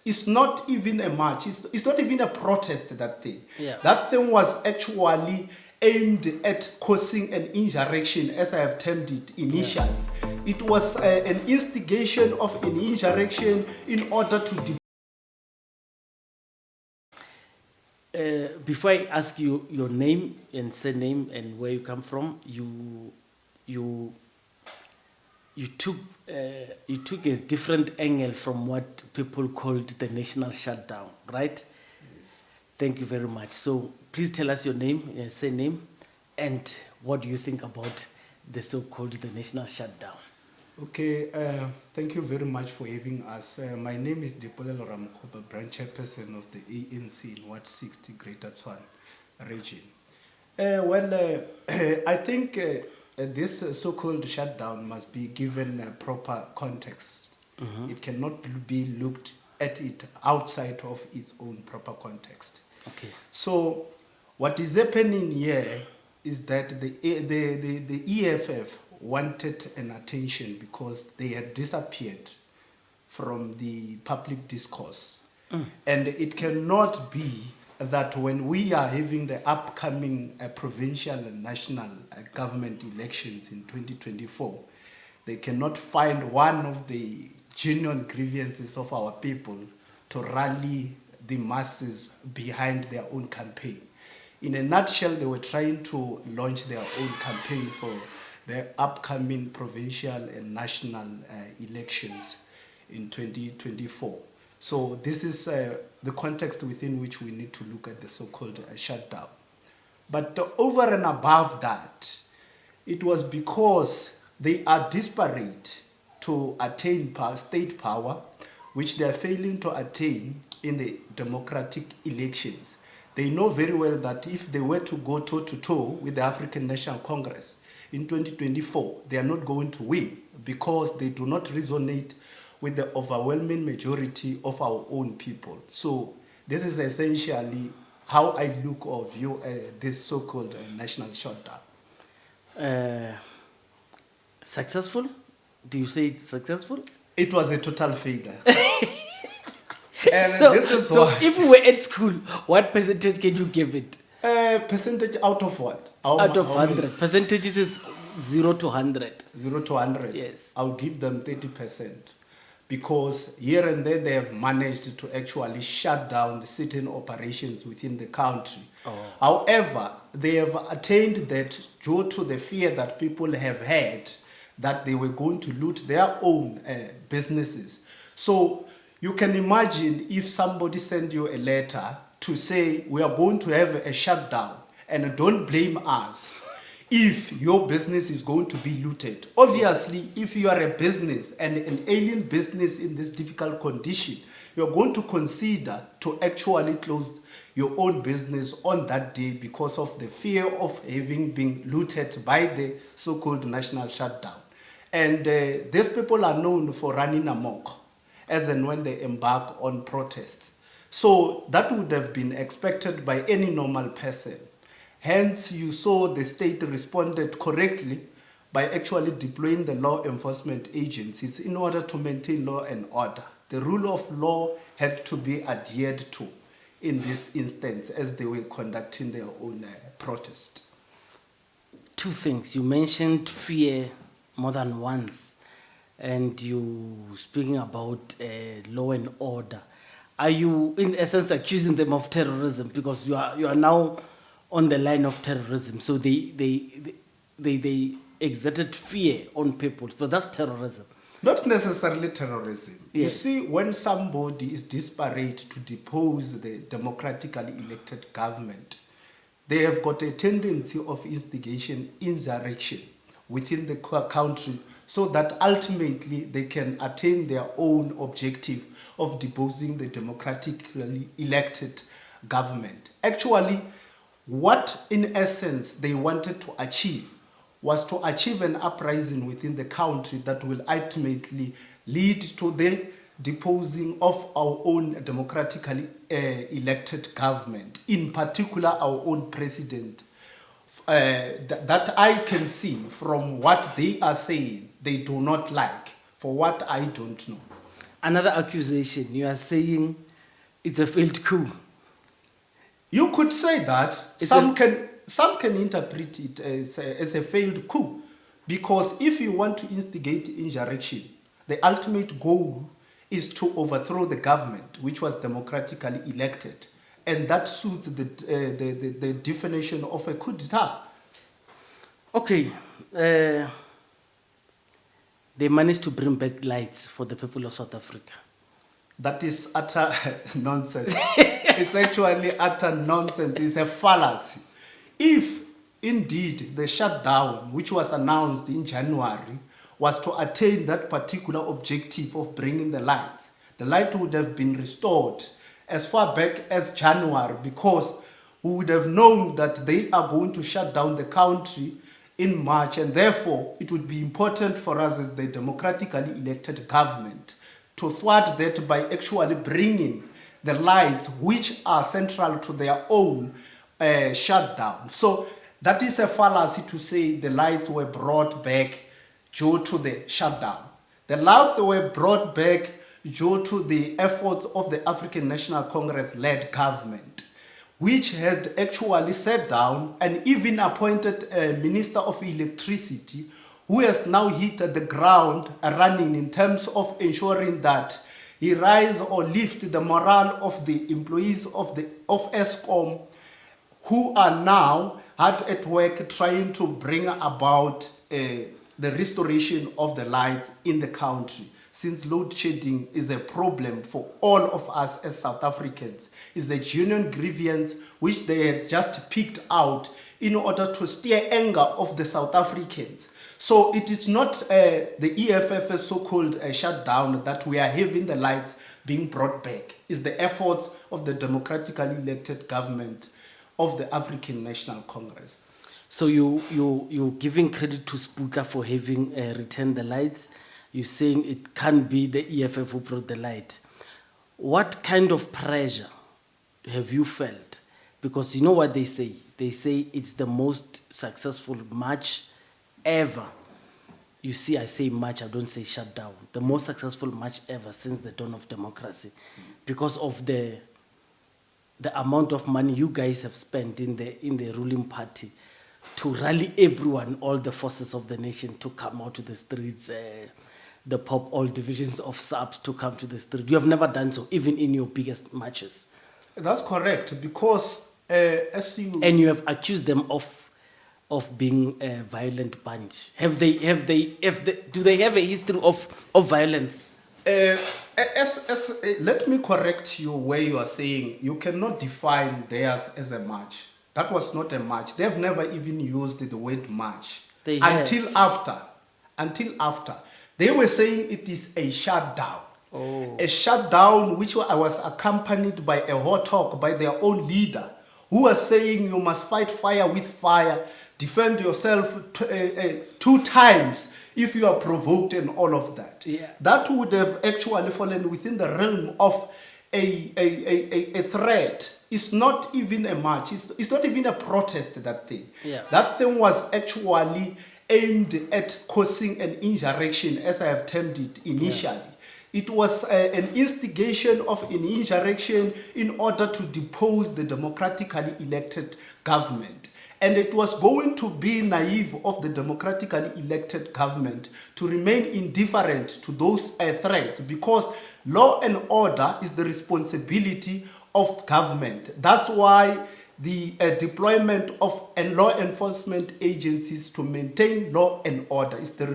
It's not even a march. It's not even a protest, that thing. Yeah. That thing was actually aimed at causing an insurrection, as I have termed it initially. Yeah. It was an instigation of an insurrection in order to... Before I ask you your name and surname and where you come from, you took a different angle from what people called the national shutdown, right? Yes. Thank you very much. So please tell us your name, your surname, and what do you think about the so-called the national shutdown? Okay, thank you very much for having us. My name is Dipolelo Ramkhoba, Branch Chairperson of the ANC in Ward 60 Greater Tshwane region. I think this so-called shutdown must be given a proper context. Mm-hmm. It cannot be looked at it outside of its own proper context. Okay. So what is happening here is that the EFF wanted an attention because they had disappeared from the public discourse. Mm. And it cannot be that when we are having the upcoming provincial and national government elections in 2024, they cannot find one of the genuine grievances of our people to rally the masses behind their own campaign. In a nutshell, they were trying to launch their own campaign for the upcoming provincial and national elections in 2024. So this is the context within which we need to look at the so-called shutdown. But over and above that, it was because they are desperate to attain state power, which they are failing to attain in the democratic elections. They know very well that if they were to go toe-to-toe with the African National Congress in 2024, they are not going to win because they do not resonate with the overwhelming majority of our own people. So this is essentially how I look or view this so-called national shutdown. Successful? Do you say it's successful? It was a total failure. And so, this is so if we were at school, what percentage can you give it? Percentage out of what? Out of 100. Percentages is 0 to 100. 0 to 100? Yes. I'll give them 30%. Because here and there they have managed to actually shut down certain operations within the country. Oh. However, they have attained that due to the fear that people have had that they were going to loot their own businesses. So you can imagine if somebody sent you a letter to say, we are going to have a shutdown and don't blame us if your business is going to be looted. Obviously, if you are a business and an alien business in this difficult condition, you're going to consider to actually close your own business on that day because of the fear of having been looted by the so-called national shutdown. And these people are known for running amok as and when they embark on protests. So that would have been expected by any normal person. Hence, you saw the state responded correctly by actually deploying the law enforcement agencies in order to maintain law and order. The rule of law had to be adhered to in this instance as they were conducting their own protest. Two things. You mentioned fear more than once, and you speaking about law and order. Are you, in essence, accusing them of terrorism because you are now on the line of terrorism? So they exerted fear on people. So that's terrorism. Not necessarily terrorism. Yes. You see, when somebody is desperate to depose the democratically elected government, they have got a tendency of instigation, insurrection within the country so that ultimately they can attain their own objective of deposing the democratically elected government. Actually, what in essence they wanted to achieve was to achieve an uprising within the country that will ultimately lead to the deposing of our own democratically elected government, in particular our own president. That I can see from what they are saying, they do not like, for what I don't know. Another accusation, you are saying it's a failed coup. You could say that. It's Some can interpret it as a failed coup, because if you want to instigate insurrection, the ultimate goal is to overthrow the government, which was democratically elected, and that suits the definition of a coup d'état. Okay, they managed to bring back lights for the people of South Africa. That is utter nonsense. It's actually utter nonsense. It's a fallacy. If indeed the shutdown, which was announced in January, was to attain that particular objective of bringing the light would have been restored as far back as January, because we would have known that they are going to shut down the country in March, and therefore it would be important for us as the democratically elected government to thwart that by actually bringing the lights which are central to their own shutdown. So that is a fallacy to say the lights were brought back due to the shutdown. The lights were brought back due to the efforts of the African National Congress-led government, which had actually sat down and even appointed a Minister of Electricity, who has now hit the ground running in terms of ensuring that he rise or lift the morale of the employees of Eskom, who are now hard at work trying to bring about the restoration of the lights in the country, since load shedding is a problem for all of us as South Africans. It's a genuine grievance which they had just picked out in order to steer anger of the South Africans. So it is not the EFF's so-called shutdown that we are having the lights being brought back. It's the efforts of the democratically elected government of the African National Congress. So you're giving credit to Sputla for having returned the lights. You're saying it can't be the EFF who brought the light. What kind of pressure have you felt? Because you know what they say? They say it's the most successful march ever. You see, I say march, I don't say shutdown. The most successful march ever since the dawn of democracy, because of the amount of money you guys have spent in the ruling party to rally everyone, all the forces of the nation to come out to the streets, the pop, all divisions of subs to come to the street. You have never done so, even in your biggest marches. That's correct, because as you... And you have accused them of being a violent bunch. Do they have a history of violence? Let me correct you where you are saying you cannot define theirs as a march. That was not a march. They have never even used the word march. Until after. They were saying it is a shutdown. Oh. A shutdown which was accompanied by a hot talk by their own leader, who was saying you must fight fire with fire, defend yourself 2 times if you are provoked and all of that. Yeah. That would have actually fallen within the realm of a threat. It's not even a march. It's not even a protest, that thing. Yeah. That thing was actually aimed at causing an insurrection, as I have termed it initially. Yeah. It was an instigation of an insurrection in order to depose the democratically elected government. And it was going to be naive of the democratically elected government to remain indifferent to those threats, because law and order is the responsibility of government. That's why the deployment of law enforcement agencies to maintain law and order is the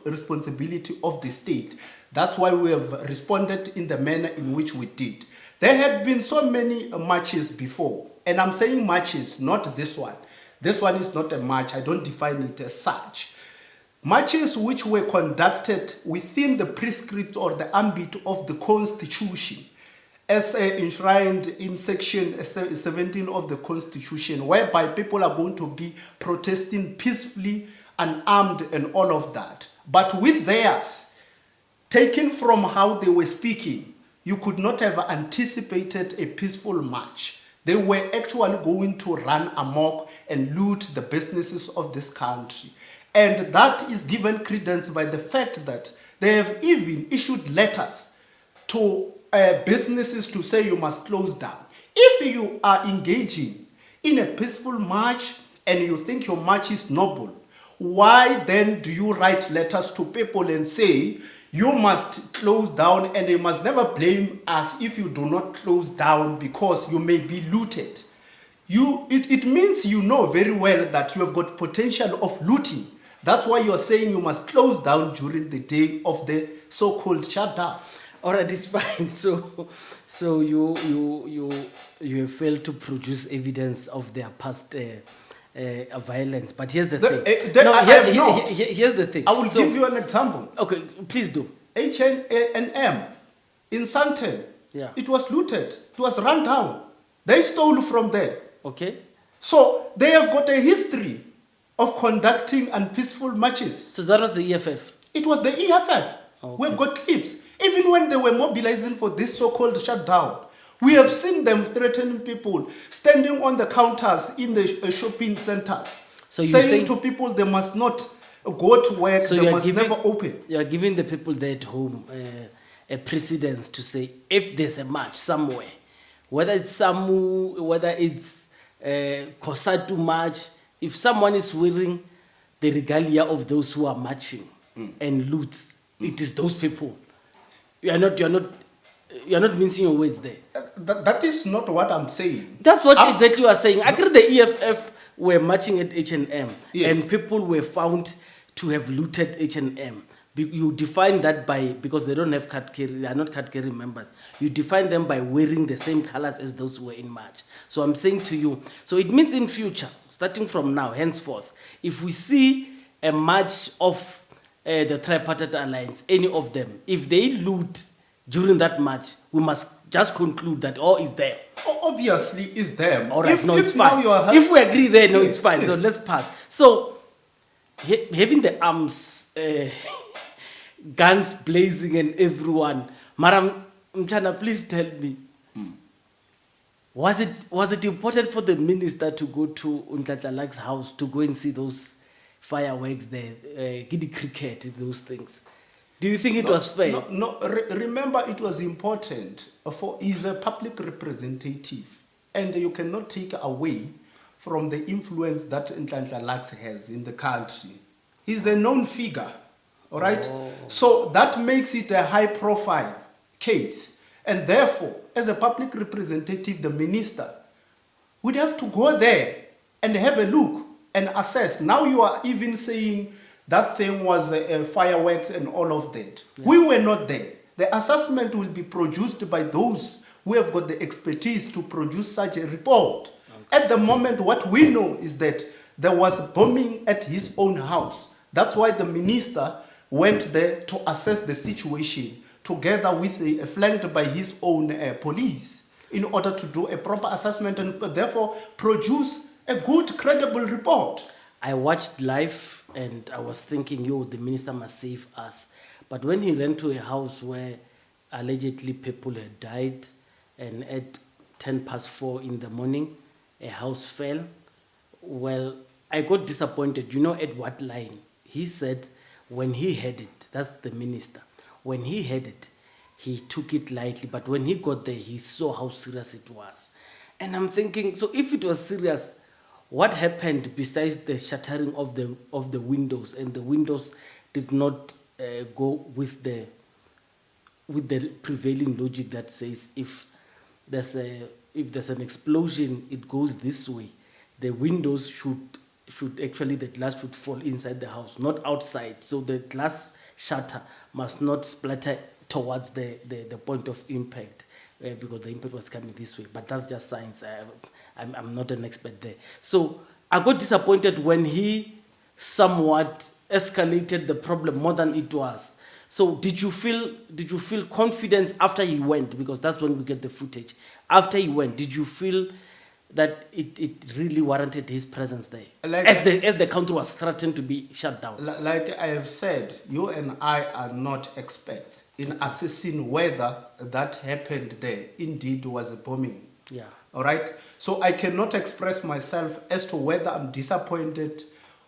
responsibility of the state. That's why we have responded in the manner in which we did. There had been so many marches before, and I'm saying marches, not this one. This one is not a march. I don't define it as such. Marches which were conducted within the prescript or the ambit of the Constitution, as enshrined in Section 17 of the Constitution, whereby people are going to be protesting peacefully, unarmed, and all of that. But with theirs, taken from how they were speaking, you could not have anticipated a peaceful march. They were actually going to run amok and loot the businesses of this country. And that is given credence by the fact that they have even issued letters to businesses to say you must close down. If you are engaging in a peaceful march and you think your march is noble, why then do you write letters to people and say you must close down and you must never blame us if you do not close down because you may be looted? It means you know very well that you have got potential of looting. That's why you're saying you must close down during the day of the so-called shutdown. All right, it's fine. So you have failed to produce evidence of their past violence. But here's the thing. Here's the thing. I will give you an example. Okay, please do. H&M in Sandton. Yeah. It was looted. It was run down. They stole from there. Okay. So they have got a history of conducting unpeaceful marches. So that was the EFF? It was the EFF. Okay. We've got clips. Even when they were mobilizing for this so-called shutdown, we have seen them threatening people, standing on the counters in the shopping centers, so saying to people they must not go to work, so they must never open. You are giving the people there at home a precedence to say if there's a march somewhere, whether it's Samu, whether it's Kosatu March, if someone is wearing the regalia of those who are marching and loots, it is those people. You're not mincing your words there. That is not what I'm saying. That's what exactly you are saying. I agree the EFF were marching at H&M, yes, and people were found to have looted H&M. You define that by, because they don't have card carry, they are not card carry members. You define them by wearing the same colors as those who were in March. So I'm saying to you, so it means in future, starting from now, henceforth, if we see a march of the Tripartite Alliance, any of them, if they loot during that march, we must just conclude that all is there. Obviously, is them. All right, it's fine. Now if we agree there, no, it's fine. Yes. So let's pass. So, having the arms, guns blazing and everyone, Madam Mchana, please tell me, was it important for the minister to go to Nhlanhla Lux's house to go and see those fireworks there, giddy cricket, those things? Do you think it was fair? Remember, it was important for he's a public representative, and you cannot take away from the influence that Nhlanhla Lux has in the country. He's a known figure, all right? Oh. So that makes it a high-profile case, and therefore, as a public representative, the minister would have to go there and have a look and assess. Now you are even saying that thing was fireworks and all of that. Yeah. We were not there. The assessment will be produced by those who have got the expertise to produce such a report. Okay. At the moment, what we know is that there was bombing at his own house. That's why the minister went there to assess the situation together with flanked by his own police in order to do a proper assessment and therefore produce a good, credible report. I watched live and I was thinking, the minister must save us. But when he ran to a house where allegedly people had died, and at 4:10 in the morning, a house fell, well, I got disappointed. You know at what line? He said when he had it, that's the minister, when he had it, he took it lightly, but when he got there, he saw how serious it was. And I'm thinking, so if it was serious, what happened besides the shattering of the windows, and the windows did not go with the prevailing logic that says if there's an explosion, it goes this way. The windows should actually, the glass should fall inside the house, not outside. So the glass shatter must not splatter towards the point of impact, because the impact was coming this way. But that's just science. I'm not an expert there. So I got disappointed when he somewhat escalated the problem more than it was. So did you feel confidence after he went? Because that's when we get the footage. After he went, did you feel that it really warranted his presence there? As the country was threatened to be shut down. Like I have said, you and I are not experts in assessing whether that happened there indeed was a bombing. Yeah. All right? So I cannot express myself as to whether I'm disappointed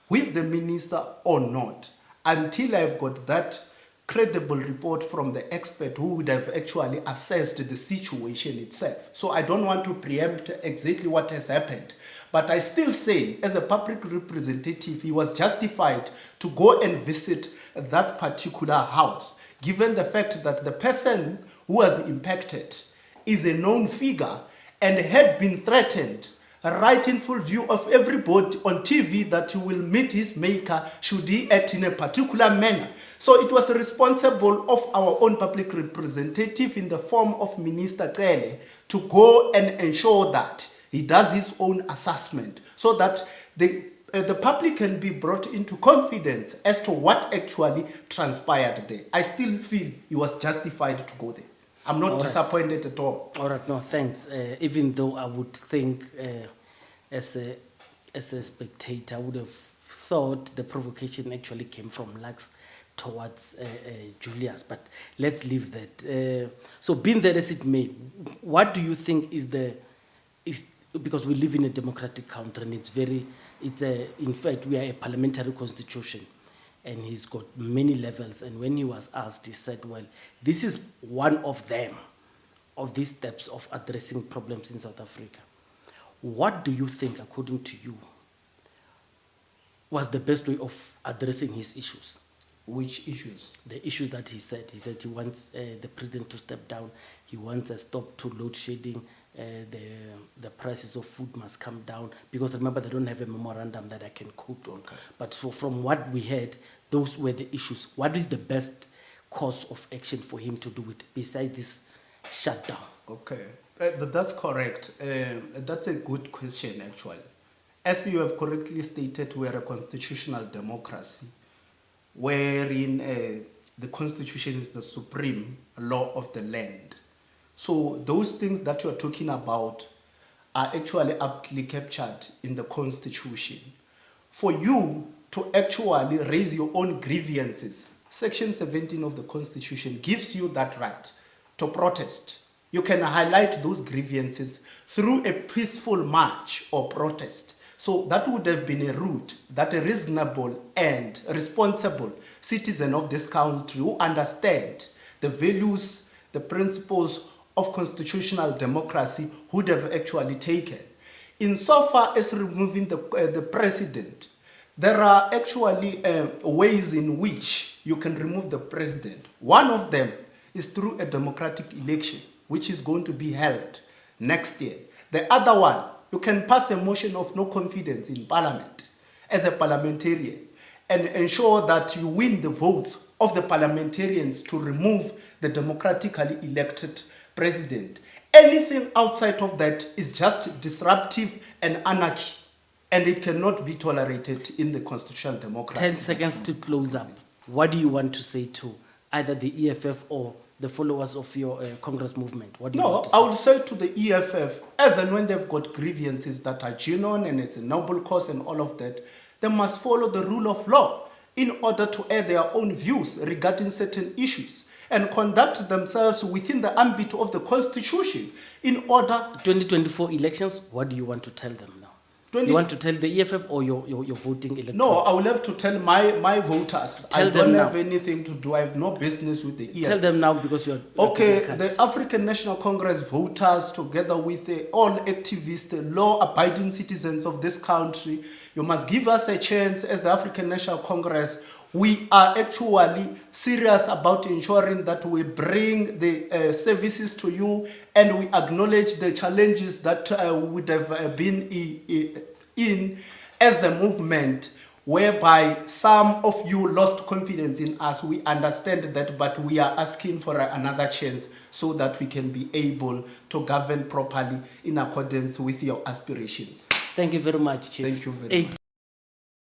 with the minister or not until I've got that credible report from the expert who would have actually assessed the situation itself. So I don't want to preempt exactly what has happened. But I still say, as a public representative, he was justified to go and visit that particular house, given the fact that the person who was impacted is a known figure and had been threatened right in full view of everybody on TV that he will meet his maker should he act in a particular manner. So it was responsible of our own public representative in the form of Minister Cele to go and ensure that he does his own assessment so that the public can be brought into confidence as to what actually transpired there. I still feel he was justified to go there. I'm not disappointed at all. All right, no, thanks. Even though I would think, as a spectator, I would have thought the provocation actually came from Lux towards Julius, but let's leave that. So, being that as it may, what do you think is because we live in a democratic country and in fact, we are a parliamentary constitution. And he's got many levels. And when he was asked, he said, well, this is one of them, of these steps of addressing problems in South Africa. What do you think, according to you, was the best way of addressing his issues? Which issues? The issues that he said. He said he wants the president to step down. He wants a stop to load shedding. The prices of food must come down, because remember, they don't have a memorandum that I can quote on. Okay. But from what we heard, those were the issues. What is the best course of action for him to do it besides this shutdown? Okay, that's correct. That's a good question, actually. As you have correctly stated, we are a constitutional democracy wherein the constitution is the supreme law of the land. So those things that you're talking about are actually aptly captured in the constitution. For you to actually raise your own grievances, Section 17 of the constitution gives you that right to protest. You can highlight those grievances through a peaceful march or protest. So that would have been a route that a reasonable and responsible citizen of this country who understand the values, the principles of constitutional democracy would have actually taken. Insofar as removing the president, there are actually ways in which you can remove the president. One of them is through a democratic election, which is going to be held next year. The other one, you can pass a motion of no confidence in parliament as a parliamentarian and ensure that you win the votes of the parliamentarians to remove the democratically elected president. Anything outside of that is just disruptive and anarchy, and it cannot be tolerated in the constitutional democracy. 10 seconds to close up. What do you want to say to either the EFF or the followers of your Congress movement? What do you want to say? I would say to the EFF, as and when they've got grievances that are genuine and it's a noble cause and all of that, they must follow the rule of law in order to air their own views regarding certain issues and conduct themselves within the ambit of the constitution in order... 2024 elections, what do you want to tell them now? You want to tell the EFF or your voting electorate? No, I will have to tell my voters. I don't have anything to do. I have no business with the EFF. Tell them now, because you're... Okay, the African National Congress voters, together with all activists, law-abiding citizens of this country, you must give us a chance as the African National Congress. We are actually serious about ensuring that we bring the services to you, and we acknowledge the challenges that would have been in as a movement, whereby some of you lost confidence in us. We understand that, but we are asking for another chance so that we can be able to govern properly in accordance with your aspirations. Thank you very much, Chief. Thank you very much.